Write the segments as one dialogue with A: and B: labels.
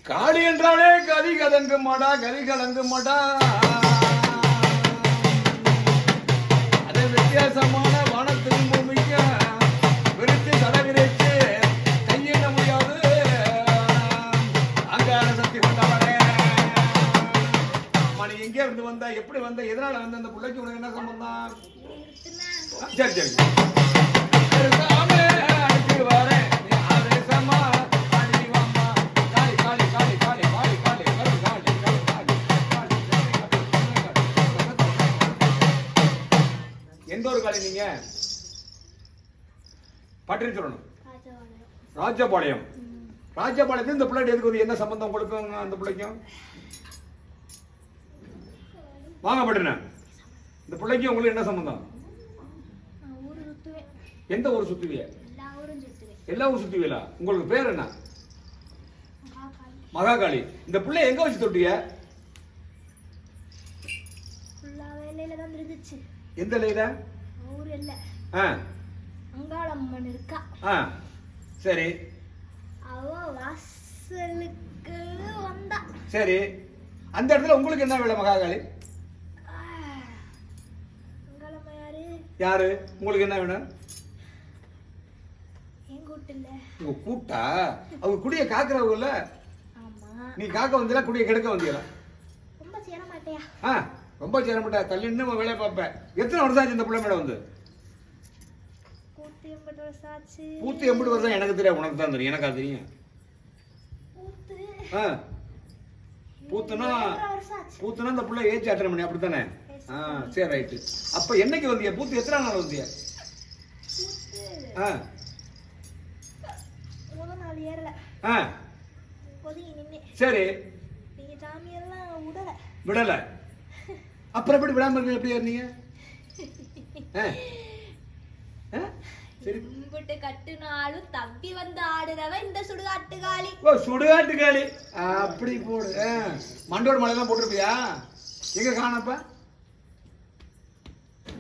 A: காளி என்றாலே கதி கதங்கு மாடா கதி கலங்கு மாடா. அதே வித்தியாசமான வானத்தின் பூமிக்க விரித்து தடவிரைத்து கையிட முடியாது அங்கார சக்தி கொண்டவனே. மணி எங்கே இருந்து வந்தா, எப்படி வந்த, எதனால வந்த, அந்த பிள்ளைக்கு உனக்கு என்ன சம்பந்தம்? சரி சரி எந்த ஒரு காலி நீங்க பற்றி சொல்லணும். ராஜபாளையம். ராஜபாளையத்தில் இந்த பிள்ளை எதுக்கு என்ன சம்பந்தம் உங்களுக்கு அந்த பிள்ளைக்கும்? வாங்க பட்டுன இந்த பிள்ளைக்கும் உங்களுக்கு என்ன சம்பந்தம்? எந்த ஊர் சுத்துவிய? எல்லா ஊர் சுத்துவீங்களா? உங்களுக்கு பேர் என்ன? மகாகாளி. இந்த பிள்ளை எங்க வச்சு தொட்டிய? எந்த லைல?
B: அங்காளம்மன் இருக்கா.
A: சரி.
B: அவ வாசலுக்கு வந்தா.
A: சரி. அந்த இடத்துல உங்களுக்கு என்ன வேலை மகாகாளி?
B: அங்காளம்மா யாரு?
A: யாரு? உங்களுக்கு என்ன வேணும்? உங்க கூட்டா? அவங்க குடிய காக்குறவங்கல்ல. நீ காக்க வந்தீங்களா குடிய கெடுக்க வந்தீங்களா?
B: ரொம்ப சேர மாட்டியா?
A: ரொம்ப சேர மாட்டா. தள்ளி நின்று வேலையை பார்ப்பேன். எத்தனை வருஷம் ஆச்சு இந்த பிள்ளை மேடம் வந்து?
B: 180 வருஷம் ஆச்சு.
A: 180 வருஷம் எனக்கு தெரியாது, உனக்கு தான் தெரியும். எனக்கா தெரியும்? பூத்துனா இந்த பிள்ளை ஏச்சு அட்டனை பண்ணி அப்படித்தானே? சரி ரைட்டு. அப்ப என்னைக்கு வந்தியா? பூத்து எத்தனை நாள் வந்தியா? சரி. விடல. அப்புறம் எப்படி விடாம இருந்தீங்க? எப்படி இருந்தீங்க?
B: கட்டுனாலும் தப்பி வந்து ஆடுறவ இந்த சுடுகாட்டு காளி.
A: சுடுகாட்டு காளி அப்படி போடு. மண்டோட மலை எல்லாம் போட்டிருப்பியா? எங்க காணப்ப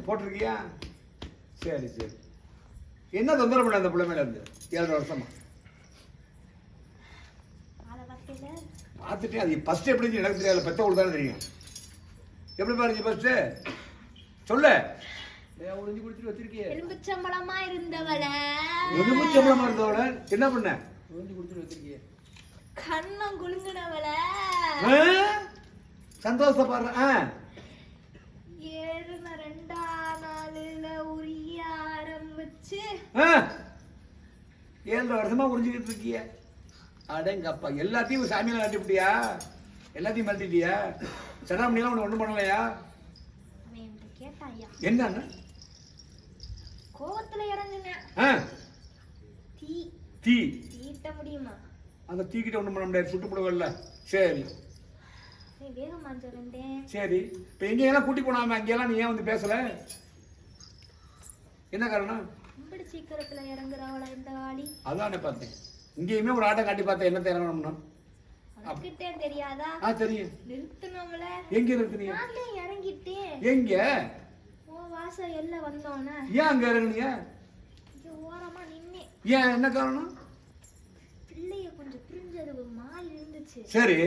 A: போட்டிருக்கியா? சரி சரி. என்ன தொந்தரவு பண்ண அந்த பிள்ளை மேல இருந்து 7 வருஷமா? பார்த்துட்டேன். அது ஃபர்ஸ்ட் எப்படி எனக்கு தெரியாது, பெத்தவங்களுக்கு தானே தெரியும். எப்படி பாருங்க ஃபர்ஸ்ட் சொல்ல. ஒளிஞ்சு குடிச்சிட்டு வச்சிருக்கீங்க.
B: எலும்புச்சம்பளமா இருந்தவள.
A: எலும்புச்சம்பளமா இருந்தவள என்ன பண்ண? ஒளிஞ்சு குடிச்சிட்டு வச்சிருக்கீங்க.
B: கண்ணம் குலுங்குனவள.
A: சந்தோஷப்படுற.
B: ஏறுன 2ஆம் நாளுல உரிய ஆரம்பிச்சு
A: 7 வருஷமா உறிஞ்சிக்கிட்டு இருக்கிய. அடேங்கப்பா. எல்லாத்தையும் சாமியில காட்டிவிட்டியா? எல்லாத்தையும் மறந்துட்டியா? சடாமணிலாம் ஒன்றும் பண்ணலையா? என்ன
B: கோவத்துல இறங்குங்க.
A: தீ
B: தீட்ட முடியுமா?
A: அந்த தீக்கிட்ட ஒன்றும் பண்ண முடியாது, சுட்டு போடுவல்ல. சரி
B: வேகமா சொல்றேன்.
A: சரி. இப்ப எங்கெல்லாம் கூட்டி போனாம அங்கெல்லாம் நீ ஏன் வந்து பேசல? என்ன காரணம்?
B: இப்படி சீக்கிரத்துல இறங்குறாவளா இந்த காளி?
A: அதானே பார்த்தேன். இங்கேயுமே ஒரு ஆட்டம் காட்டி பார்த்தேன். என்ன இறங்கணும்னா
B: கிட்டே தெரியாதா?
A: தெரியும்.
B: நிறுத்தணும்ல.
A: எங்க நிறுத்துனீங்க?
B: நான் இறங்கிட்டேன்.
A: எங்க?
B: வாசல் எல்லாம் வந்தோனே.
A: ஏன் அங்க இறங்குனீங்க?
B: ஓரமா நின்னே.
A: ஏன் என்ன காரணம்?
B: பிள்ளைய கொஞ்சம் புரிஞ்சது மால் இருந்துச்சு.
A: சரி.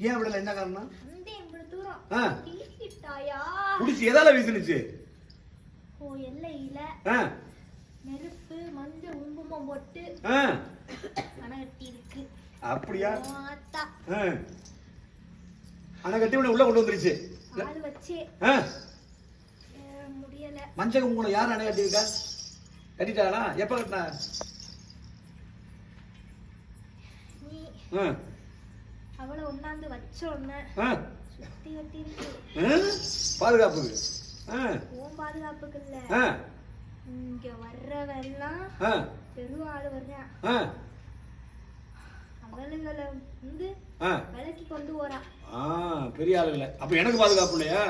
A: ஏன் விடல? என்ன காரணம்?
B: அந்த இவ்வளவு தூரம் வீசிட்டாயா?
A: குடிச்சு எதால வீசுனுச்சு?
B: எல்லையில நெருப்பு மஞ்சள் குங்குமம் போட்டு அணைகட்டி இருக்கு.
A: அப்படியா? அணைகட்டி உள்ள கொண்டு வந்துருச்சு.
B: ஆள் வச்சு முடியல.
A: மஞ்சள் குங்குமம் யார் அணைகட்டி இருக்கா? கட்டிட்டாளா? எப்ப கட்டினா?
B: நீ அவளை ஒண்ணாந்து வச்சோன்னு சுத்தி கட்டி இருக்கு.
A: பாதுகாப்புக்கு.
B: பாதுகாப்புக்கு இல்ல. இங்க வர்றவெல்லாம் பெருவாள் வர்றான். அவளுகளை வந்து விலக்கி கொண்டு போறா.
A: பெரிய ஆளுங்கள. அப்ப எனக்கு பாதுகாப்பு இல்லையா?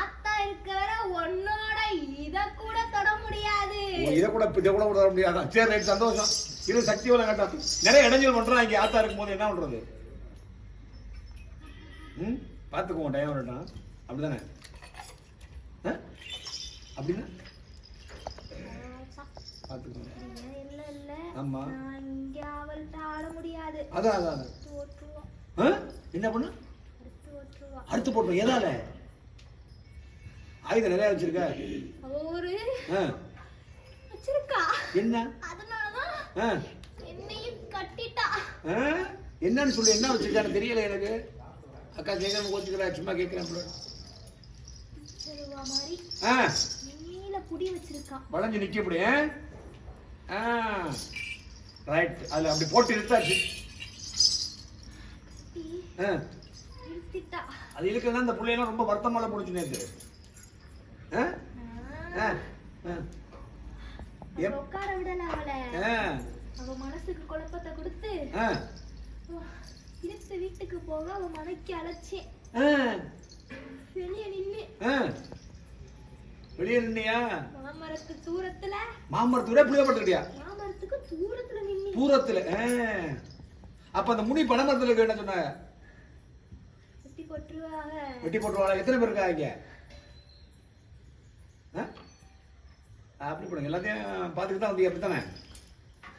B: ஆத்தா இருக்கிற உன்னோட இத கூட தொட முடியாது.
A: இத கூட தொட முடியாதா? சரி ரைட், சந்தோஷம். இது சக்தி வளம் கட்டம். நிறைய இடைஞ்சல் பண்றான். இங்க ஆத்தா இருக்கும் போது என்ன பண்றது? பாத்துக்குவோம். டைம் வரட்டும். அப்படிதானே? அப்படின்னா பாத்துக்கோங்க. ஆமா.
B: நான் இங்க அவள்கிட்ட ஆட முடியாது.
A: அதான் அதான்
B: ஓட்டுருவோம்.
A: என்ன பண்ணு?
B: அடுத்து ஓட்டுருவோம்.
A: அடுத்து போட்டோம். எதால ஆயுதம் நிறைய வச்சிருக்க?
B: ஒரு வச்சிருக்கா.
A: என்ன?
B: அதனாலதான் என்னையும் கட்டிட்டா.
A: என்னன்னு சொல்லு. என்ன வச்சிருக்கான்னு தெரியல எனக்கு. அக்கா கேட்கணும் கோச்சுக்கிறா. சும்மா கேட்கிறேன்.
B: மாதிரி நீல புடி வச்சிருக்கா.
A: வளைஞ்சு நிக்க இப்படி. ரைட். அதுல அப்படி போட்டு இழுத்தாச்சு. அது இழுக்கிறதா இந்த பிள்ளையெல்லாம் ரொம்ப வருத்தமால போடுச்சு நேத்து.
B: உட்கார விடல அவளை. அவ மனசுக்கு குழப்பத்தை கொடுத்து இழுத்து வீட்டுக்கு போக அவ மனைக்கு அழைச்சி வெளியே நின்னு.
A: வெளியே நின்னியா?
B: மாமரத்துக்கு தூரத்துல.
A: மாமரத்துக்கு புளிய பட்டுக்கிட்டியா?
B: மாமரத்துக்கு தூரத்துல நின்னு.
A: தூரத்துல. அப்ப அந்த முனி பனமரத்துல என்ன சொன்னாங்க?
B: வெட்டி போட்டுருவாங்க.
A: வெட்டி போட்டுருவாங்க. எத்தனை பேர் இருக்காங்க? அப்படி பண்ணுங்க. எல்லாத்தையும் பார்த்துக்கிட்டு தான் வந்து அப்படித்தானே?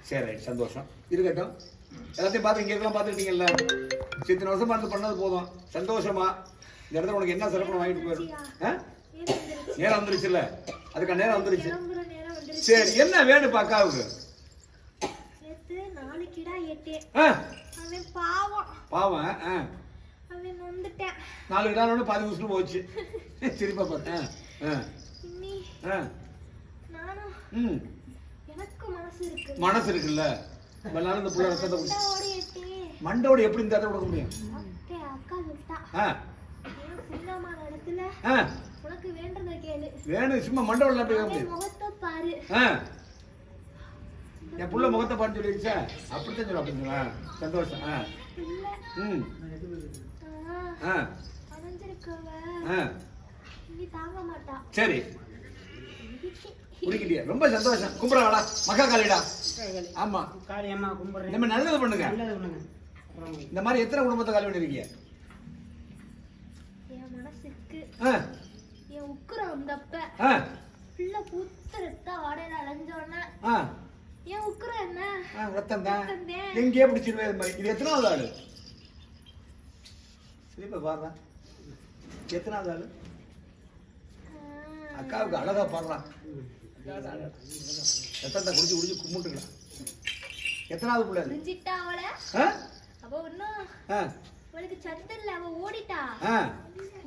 A: சரி ரைட். சந்தோஷம் இருக்கட்டும். எல்லாத்தையும் பார்த்து இங்கே இருக்கலாம் பார்த்துக்கிட்டீங்கல்ல. இத்தனை வருஷமா இருந்து பண்ணது போதும். சந்தோஷமா இந்த இடத்துல உனக்கு என்ன சிறப்பு வாங்கிட்டு போயிடும். நேரம் வந்துருச்சு இல்ல? அதுக்கு நேரம் வந்துருச்சு. சரி என்ன வேணும் அக்காவுக்கு? பாவம்.
B: அவன் நொந்துட்டான்.
A: 4 கிடானோட பாதி உசுறு போச்சு. சிரிப்பா பார்த்தேன்.
B: எனக்கு
A: மனசு இருக்குல்ல. இந்த புள்ள ரத்தத்தை குடிச்சு மண்டோட எப்படி இந்த இடத்த கொடுக்க முடியும்?
B: அக்கா சொல்லிட்டா. உனக்கு வேண்டதை கேளு.
A: வேணும். சும்மா மண்டோட எப்படி கேட்க முடியும்?
B: முகத்தை பாரு.
A: என் புள்ள முகத்தை பாரு சொல்லிடுச்சா? அப்படித்தான் சொல்ல. அப்படிங்களா? சந்தோஷம். சரி குடிக்கிட்டியா? ரொம்ப சந்தோஷம். கும்பிடா மக்கா காலிடா. ஆமா
C: காளியம்மா கும்பிடுறேன்.
A: நம்ம நல்லது பண்ணுங்க. இந்த மாதிரி எத்தனை குடும்பத்தை காலி பண்ணிருக்கீங்க?
B: என் மனசுக்கு என் உக்குரம் வந்தப்ப பிள்ளை பூத்திருத்த வாடையில அலைஞ்சோன்னா என் உக்குரம் என்ன?
A: ரத்தம் தான். எங்கேயே பிடிச்சிருவே. இது மாதிரி இது எத்தனாவது ஆளு? சிரிப்பா பாருடா. எத்தனாவது ஆளு? அக்காவுக்கு அழகா பாடுறான். ரத்தத்தை குடிச்சு குடிச்சு கும்பிட்டுக்கலாம். எத்தனாவது பிள்ளை?
B: அவ ஒன்னும் அவளுக்கு சத்து இல்ல. அவ ஓடிட்டா.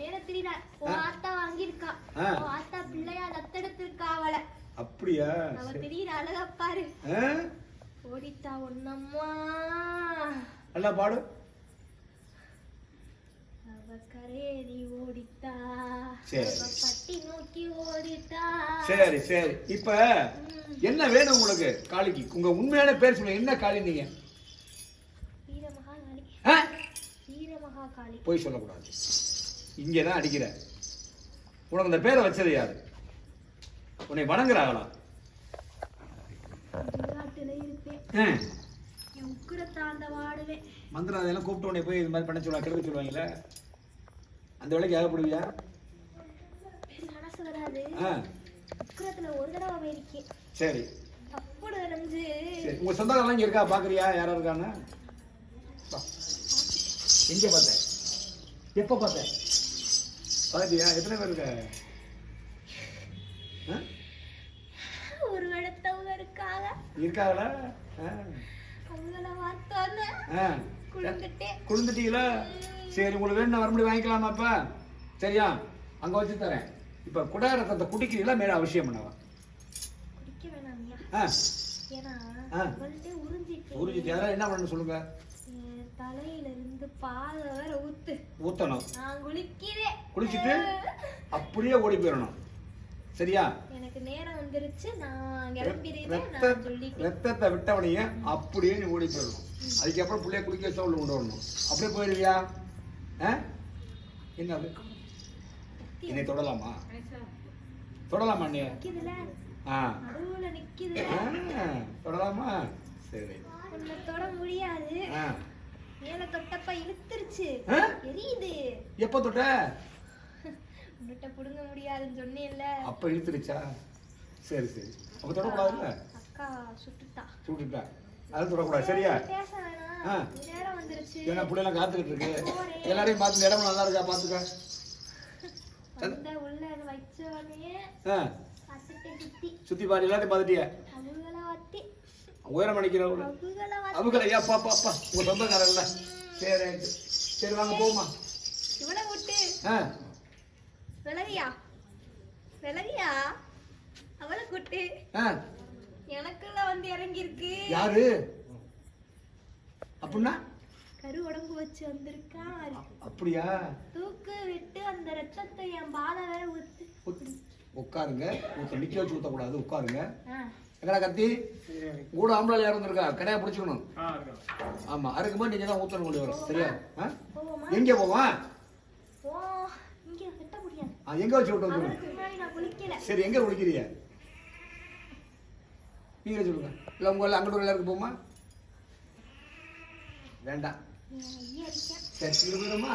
B: நேர தெரியல. ஆத்தா வாங்கிருக்கா. ஆத்தா பிள்ளையா தத்தெடுத்திருக்கா அவளை.
A: அப்படியா?
B: அவ தெரியல. அழகா பாரு. ஓடிட்டா ஒன்னம்மா.
A: நல்லா பாடு.
B: ஓடிட்டா.
A: பட்டி
B: நோக்கி ஓடிட்டா.
A: சரி சரி. இப்ப என்ன வேணும் உங்களுக்கு காளிக்கு? உங்க உண்மையான பேர் சொல்லுங்க. என்ன காளி நீங்க?
B: வீரமகாகாளி. வீரமகாகாளி.
A: போய் சொல்லக்கூடாது. இங்கதான் அடிக்கிற. உனக்கு அந்த பேரை வச்சது யாரு? உன்னை வணங்குறாங்களா?
B: இருப்பேன். உக்குரத்தாண்ட வாடுவேன்.
A: மந்திரம் அதெல்லாம் கூப்பிட்டு உடனே போய் இது மாதிரி பண்ண சொல்லுவாங்க. கெடுக்க சொல்லுவாங்கல்ல. அந்த வேலைக்கு ஆகப்படுவியா?
B: மனசு வராது. உக்குரத்துல ஒரு தடவை போயிருக்கேன்.
A: சரி.
B: அப்படி வந்து
A: சரி. உங்க சொந்தக்காரலாம் இங்க இருக்கா? பாக்குறியா? யாரா இருக்கான்னு? எங்க பார்த்த? எப்ப பார்த்த? பாத்தியா? எத்தனை பேர் இருக்க?
B: ஒரு இடத்தவங்க இருக்காங்க.
A: இருக்காங்களா?
B: அவங்கள பார்த்தோன்னே
A: குளிந்துட்டீங்களா? சரி. உங்களுக்கு வேணும் வர முடியும் வாங்கிக்கலாமா? அப்ப சரியா? அங்க வச்சு தரேன். இப்ப குடா ரத்தத்தை குடிக்கிறீங்களா? மேல அவசியம் பண்ணவா?
B: குடிக்க வேணாமியா. ஏன்னா
A: உறிஞ்சிட்டு யாரா என்ன பண்ணணும் சொல்லுங்க.
B: தலையில இருந்து பால் வேற
A: ஊத்தணும்.
B: நான் குளிக்கிறேன்.
A: குளிச்சுட்டு அப்படியே ஓடி போயிடணும். சரியா?
B: எனக்கு நேரம் வந்துருச்சு. நான் கிளம்பிடுறேன்.
A: ரத்தத்தை விட்டவனையே அப்படியே நீ ஓடி போயிடணும். அதுக்கப்புறம் பிள்ளைய குளிக்க வச்சா உள்ள கொண்டு வரணும். அப்படியே போயிடுவியா? என்ன அது? என்னை தொடலாமா? தொடலாமா? நீ தொடலாமா? சரி.
B: தொட முடியாது. மேல தொட்டப்ப இழுத்துருச்சு. எரியுது.
A: எப்ப தொட்ட?
B: உன்கிட்ட புடுங்க முடியாதுன்னு சொன்னேன்ல.
A: அப்ப இழுத்துருச்சா? சரி சரி. அப்ப தொடக்கூடாதுல்ல.
B: அக்கா சுட்டுட்டா.
A: சுட்டுட்டா அது தொடக்கூடாது சரியா?
B: பேச
A: ஆ.
B: வேணாம். நேரம் வந்துருச்சு.
A: ஏன்னா பிள்ளைலாம் காத்துக்கிட்டு இருக்கு.
B: போறேன்.
A: எல்லாரையும் பார்த்து இந்த இடம் நல்லா இருக்கா பார்த்துக்க.
B: வந்த உள்ள வச்ச உடனே
A: ஆ
B: அசட்டை சுத்தி
A: சுற்றி பாரு எல்லாத்தையும் பார்த்துட்டியா?
B: அவங்கள வத்தி
A: உயரம் அடிக்கிறவங்க
B: அவங்கள வத்தி
A: அவங்கள ஏப்பா பாப்பா உங்க சொந்தக்காரல்ல. சரி ரைட்டு. சரி வாங்க போமா.
B: இவனை விட்டு
A: ஆ
B: விலகியா விலகியா அவளை கூட்டு
A: ஆ
B: எனக்குள்ள வந்து இறங்கி இருக்கு.
A: யாரு அப்படின்னா?
B: கரு உடம்பு வச்சு வந்திருக்கான்.
A: அப்படியா?
B: தூக்கு விட்டு அந்த ரத்தத்தை என் பால வேற ஊத்து.
A: உட்காருங்க. நிக்க வச்சு ஊத்தக்கூடாது. உட்காருங்க.
B: ஆ.
A: எங்கடா கத்தி கூட ஆம்பளை யாரும் வந்திருக்கா? கடையா பிடிச்சிக்கணும். ஆமா அதுக்கும்போது நீங்க தான் ஊத்தணும் கொண்டு வரும் சரியா?
B: போவோமா?
A: எங்க போவான்?
B: ஓ இங்க வெட்ட முடியாது.
A: எங்க வச்சு விட்டு வந்து
B: அவருக்கு முன்னாடி நான் குளிக்கல.
A: சரி எங்க குளிக்கிறீங்க? நீங்களே சொல்லுங்க. இல்ல உங்க அங்கிட்டு எல்லாருக்கும் போமா? வேண்டாம்.
B: ஐயா இருக்கேன்.
A: சரி இங்க போயிடுமா?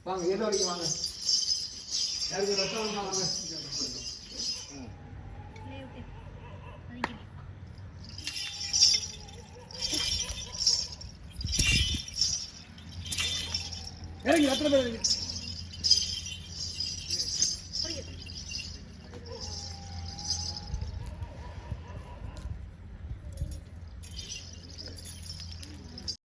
A: வாங்க ஏதோ வரைக்கும் வாங்க. யாருக்கு ரத்தம் வாங்க. இறங்கி எத்தனை பேர் இறங்கி